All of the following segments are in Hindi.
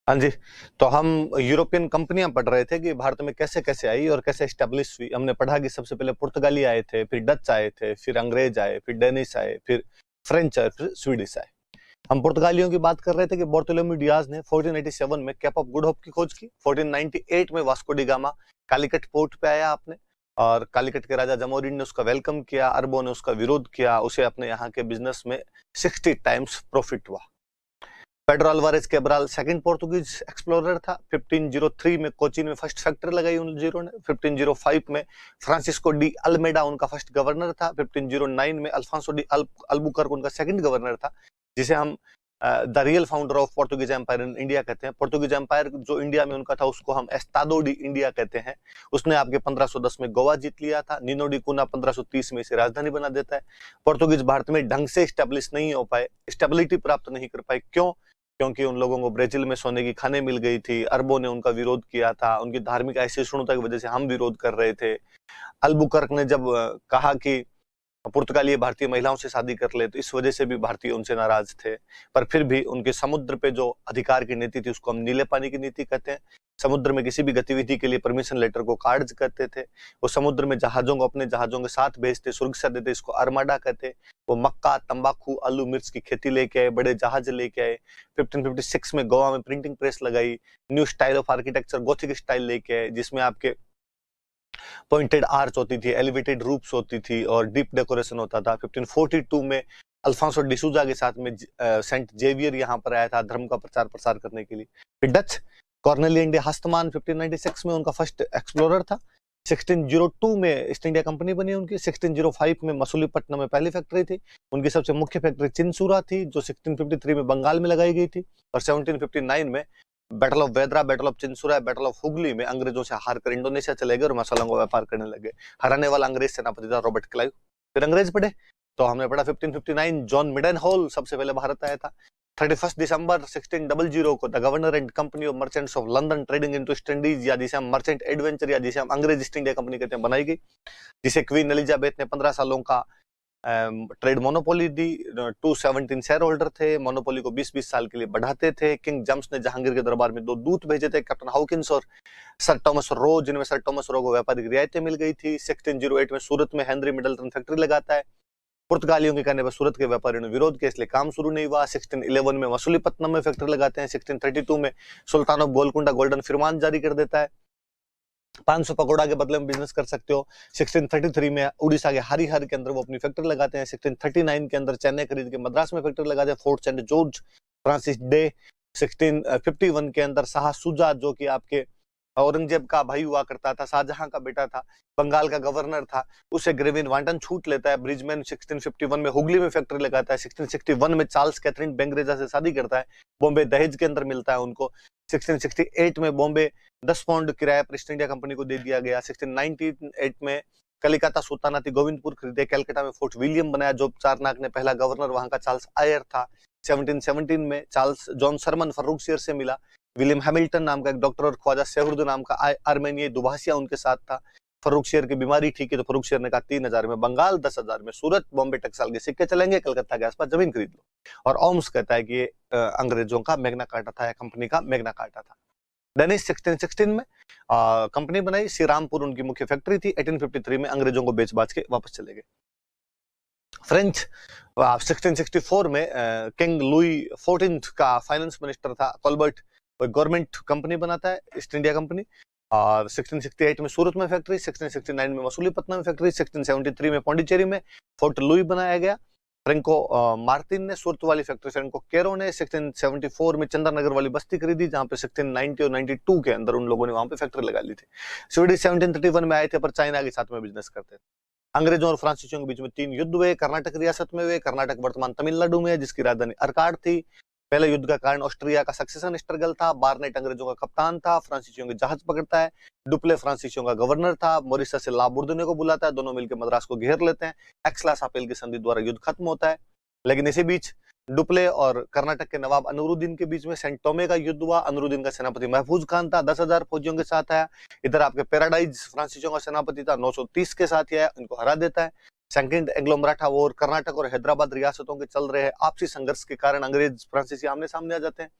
हाँ जी। तो हम यूरोपियन कंपनियां पढ़ रहे थे कि भारत में कैसे कैसे आई और कैसे एस्टेब्लिश हुई। हमने पढ़ा कि सबसे पहले पुर्तगाली आए थे, फिर डच आए थे, फिर अंग्रेज आए, फिर डेनिश आए, फिर फ्रेंच आए, फिर स्वीडिश आए। हम पुर्तगालियों की बात कर रहे थे कि बार्थोलोम्यू डियाज ने 1487 में केप ऑफ गुड होप की खोज की। 1498 में Vasco D gamma Calicut port पे आया आपने, और कालीकट के राजा जमोरिन ने उसका वेलकम किया, अरबों ने उसका विरोध किया, उसे अपने यहाँ के बिजनेस में 60 टाइम्स प्रॉफिट हुआ। Pedro Alvarez Cabral second Portuguese explorer था। 1503 में कोचीन में फर्स्ट फैक्ट्री लगाई उन जीरो ने। 1505 में फ्रांसिस्को डी अल्मेडा उनका फर्स्ट गवर्नर था। 1509 में अल्फांसो डी अल्बुकर्क उनका सेकंड गवर्नर था, जिसे हम the real founder of Portuguese empire in India कहते हैं। पोर्तुगीज एम्पायर जो इंडिया में उनका था उसको हम एस्तादो डी इंडिया कहते हैं। उसने आपके 1510 में गोवा जीत लिया था। नीनो डी कुना 1530 में इसे राजधानी बना देता है। पोर्तुगीज भारत में ढंग से स्टेब्लिश नहीं हो पाए, स्टेबिलिटी प्राप्त नहीं कर पाए। क्यों? क्योंकि उन लोगों को ब्राजील में सोने की खाने मिल गई थी, अरबों ने उनका विरोध किया था, उनकी धार्मिक असहिष्णुता की वजह से हम विरोध कर रहे थे। अल्बुकर्क ने जब कहा कि पुर्तगाली भारतीय महिलाओं से शादी कर ले, तो इस वजह से भी भारतीय उनसे नाराज थे। पर फिर भी उनके समुद्र पे जो अधिकार की नीति थी उसको हम नीले पानी की नीति कहते हैं। समुद्र में किसी भी गतिविधि के लिए परमिशन लेटर को कार्ड कहते थे। वो समुद्र में जहाजों को अपने जहाजों के साथ भेजते, सुरक्षा देते, इसको आर्माडा कहते। वो मक्का, तंबाकू, आलू, मिर्च की खेती लेके आए, बड़े जहाज लेके आए। 1556 में गोवा में प्रिंटिंग प्रेस लगाई। New style of architecture, Gothic style लेके आए, जिसमें आपके पॉइंटेड आर्च होती थी, एलिवेटेड रूफ्स होती थी और डीप डेकोरेशन होता था। 1542 में अल्फांसो डिसूजा के साथ में सेंट जेवियर यहाँ पर आया था धर्म का प्रचार प्रसार करने के लिए। फिर डच कॉर्नेलियन डे हस्तमान 1596 में उनका फर्स्ट एक्सप्लोरर था। 1602 में ईस्ट इंडिया कंपनी बनी उनकी। 1605 में मसूलीपट्टनम में पहली फैक्ट्री थी। उनकी सबसे मुख्य फैक्ट्री चिंसूरा थी, जो 1653 में बंगाल में लगाई गई थी। और 1759 में battle of Bedara, battle of Chinsurah, battle of Hooghly में अंग्रेजों से हार कर इंडोनेशिया चले गए और मसालों का व्यापार करने लगे। हराने वाला अंग्रेज सेनापति था रॉबर्ट क्लाइव। फिर अंग्रेज पढ़े तो हमने पढ़ा 1559 जॉन मिडन हॉल सबसे पहले भारत आया था। 31 दिसंबर 1600 को the governor and company of merchants of London trading into east Indies, या जिसे हम मर्चेंट एडवेंचर या जिसे हम अंग्रेज ईस्ट इंडिया कंपनी कहते हैं, बनाई गई, जिसे क्वीन एलिजाबेथ ने 15 सालों का ट्रेड मोनोपोली दी। 217 शेयर होल्डर थे। मोनोपोली को 20-20 साल के लिए बढ़ाते थे। किंग जेम्स ने जहांगीर के दरबार में 2 दूत भेजे थे, कैप्टन हॉकिंस और सर टॉमस रो, जिनमें सर टॉमस रो को व्यापारिक रियायतें मिल गई थी। 1608 में सूरत में हेनरी मिडलटन फैक्ट्री लगाता है। पुर्तगालियों के कहने पर सूरत के व्यापारियों ने विरोध किया, इसलिए काम शुरू नहीं हुआ। 1611 में मसूलीपट्टनम में फैक्ट्री लगाते हैं। 1632 में सुल्तान ऑफ गोलकुंडा गोल्डन फरमान जारी कर देता है, 500 पकौड़ा के बदले में बिजनेस कर सकते हो। 1633 में उड़ीसा के हरिहर के अंदर वो अपनी फैक्ट्री लगाते हैं। 1639 के अंदर चेन्नई खरीद के मद्रास में फैक्ट्री लगाते हैं, fort Saint George Francis Day. 1651 के अंदर शाह सुजा, जो कि आपके औरंगजेब का भाई हुआ करता था, शाहजहां का बेटा था, बंगाल का गवर्नर था, उसे ग्रेविन वांटन छूट लेता है। ब्रिजमैन 1651 में हुगली में फैक्ट्री लगाता है। 1661 में चार्ल्स कैथरीन बेंगरेजा से शादी करता है, बॉम्बे दहेज के अंदर मिलता है उनको। 1668 में बॉम्बे 10 पाउंड किराया पर ईस्ट इंडिया कंपनी को दे दिया गया। 1698 में कलिकता सुल्तानाती गोविंदपुर खरीदे। कलकत्ता में फोर्ट विलियम बनाया, जो चारनाक ने पहला गवर्नर वहां का चार्ल्स आयर था। 1717 में चार्ल्स जॉन सरमन फर्रुखशियर से मिला। विलियम हैमिल्टन नाम का एक डॉक्टर और ख्वाजा सेहुर्द नाम का आर्मेनियाई दुभाषिया उनके साथ था। फर्रुखशियर की बीमारी ठीक है तो फर्रुखशियर ने कहा 3000 में बंगाल, 10,000 में सूरत, बॉम्बे टकसाल के सिक्के चलेंगे, कलकत्ता के आसपास जमीन खरीद लो। और ओम्स कहता है कि ये अंग्रेजों का मैग्ना कार्टा था, या कंपनी का मैग्ना कार्टा था। डेनिश 1616 में कंपनी बनाई। श्री रामपुर उनकी मुख्य फैक्ट्री थी। 1853 में अंग्रेजों को बेच बाच के वापस चले गए। फ्रेंच 1664 में किंग लुई 14 का फाइनेंस मिनिस्टर था कॉलबर्ट, गवर्नमेंट कंपनी बनाता है ईस्ट इंडिया कंपनी। और 1668 में सूरत में फैक्ट्री, 1669 में मसूलीपट्टनम में फैक्ट्री, 1673 में पौंडीचेरी में फोर्ट लुई बनाया गया। फ्रेंको मार्टिन ने सूरत वाली फैक्ट्री, फ्रेंको केरो ने 1674 में चंद्रनगर वाली बस्ती खरीदी, जहां पे 1690 और 92 के अंदर उन लोगों ने वहां पे फैक्ट्री लगा ली थी। स्वीडिश 1731 में आए थे, पर चाइना के साथ में बिजनेस करते थे। अंग्रेजों और फ्रांसीसियों के बीच में 3 युद्ध हुए, कर्नाटक रियासत में हुए। कर्नाटक वर्तमान तमिलनाडु में है, जिसकी राजधानी अर्काड थी। पहले युद्ध का कारण ऑस्ट्रिया का सक्सेशन स्ट्रगल था। बार्नेट अंग्रेजों का कप्तान था, फ्रांसीसियों के जहाज पकड़ता है। डुप्ले फ्रांसीसियों का गवर्नर था। मॉरिशस से ला बुर्दने को बुलाता है, दोनों मिलकर मद्रास को घेर लेते हैं। एक्सलास आपेल की संधि द्वारा युद्ध खत्म होता है। लेकिन इसी बीच डुप्ले और कर्नाटक के नवाब अनूरुद्दीन के बीच में सेंट टोमे का युद्ध हुआ। अनूरुद्दीन का सेनापति महफूज खान था, 10,000 फौजियों के साथ आया। इधर आपके पैराडाइज फ्रांसीसियों का सेनापति था, 930 के साथ आया, इनको हरा देता है। Second Anglo Maratha war, Karnataka और हैदराबाद रियासतों के चल रहे आपसी संघर्ष के कारण अंग्रेज फ्रांसीसी आमने सामने आ जाते हैं।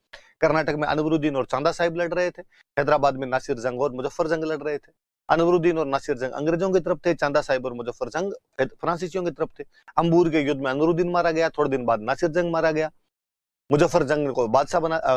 कर्नाटक में अनवरुद्दीन और चांदा साहिब लड़ रहे थे, हैदराबाद में नासिर जंग और मुजफ्फर जंग लड़ रहे थे। अनवरुद्दीन और नासिर जंग अंग्रेजों की तरफ थे, चांदा साहिब और मुजफ्फर जंग फ्रांसीसियों की तरफ थे। अंबूर के युद्ध में अनवरुद्दीन मारा गया, थोड़े दिन बाद नासिर जंग मारा गया। मुजफ्फर जंग को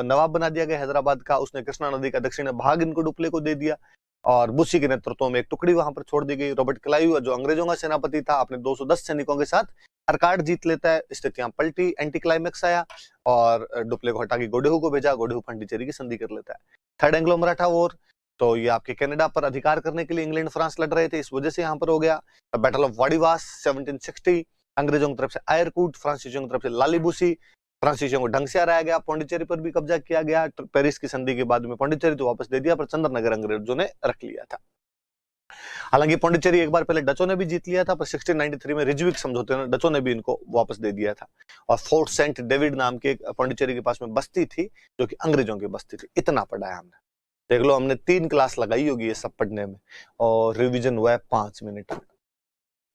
नवाब बना दिया गया हैदराबाद का, उसने कृष्णा नदी का दक्षिण भाग इनको डुप्ले को दे दिया और बुशी के नेतृत्व में एक टुकड़ी वहां पर छोड़ दी गई। रॉबर्ट क्लाइव जो अंग्रेजों का सेनापति था, अपने 210 सैनिकों के साथ अरकाड जीत लेता है। स्थितियां पलटी, एंटी क्लाइमेक्स आया और डुप्ले को हटा के गोडेहू को भेजा, गोडेहू पांडिचेरी की संधि कर लेता है। थर्ड एंग्लो मराठा वॉर, तो ये आपके कनाडा पर अधिकार करने के लिए इंग्लैंड फ्रांस लड़ रहे थे, इस वजह से यहाँ पर हो गया। बैटल ऑफ वाडिवास 1760, अंग्रेजों की तरफ से आयरकूट, फ्रांसीसियों की तरफ से लालीबुसी। फ्रांसीसियों को ढंग से हराया गया, पौंडीचेरी पर भी कब्जा किया गया। पेरिस की संधि के बाद में पौंडीचेरी तो वापस दे दिया, पर चंद्रनगर अंग्रेजों ने रख लिया था। हालांकि पौंडीचेरी एक बार पहले डचों ने भी जीत लिया था, पर 1693 में रिजविक समझौते में डचों ने भी इनको वापस दे दिया था। और फोर्ट सेंट डेविड नाम के पौंडीचेरी के पास में बस्ती थी, जो कि अंग्रेजों की बस्ती थी। इतना पढ़ा है हमने, देख लो, हमने 3 क्लास लगाई होगी ये सब पढ़ने में, और रिविजन हुआ है 5 मिनट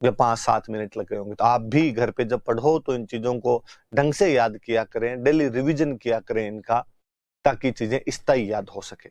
या 5-7 मिनट लगे होंगे। तो आप भी घर पे जब पढ़ो तो इन चीजों को ढंग से याद किया करें, डेली रिवीजन किया करें इनका, ताकि चीजें स्थायी याद हो सके।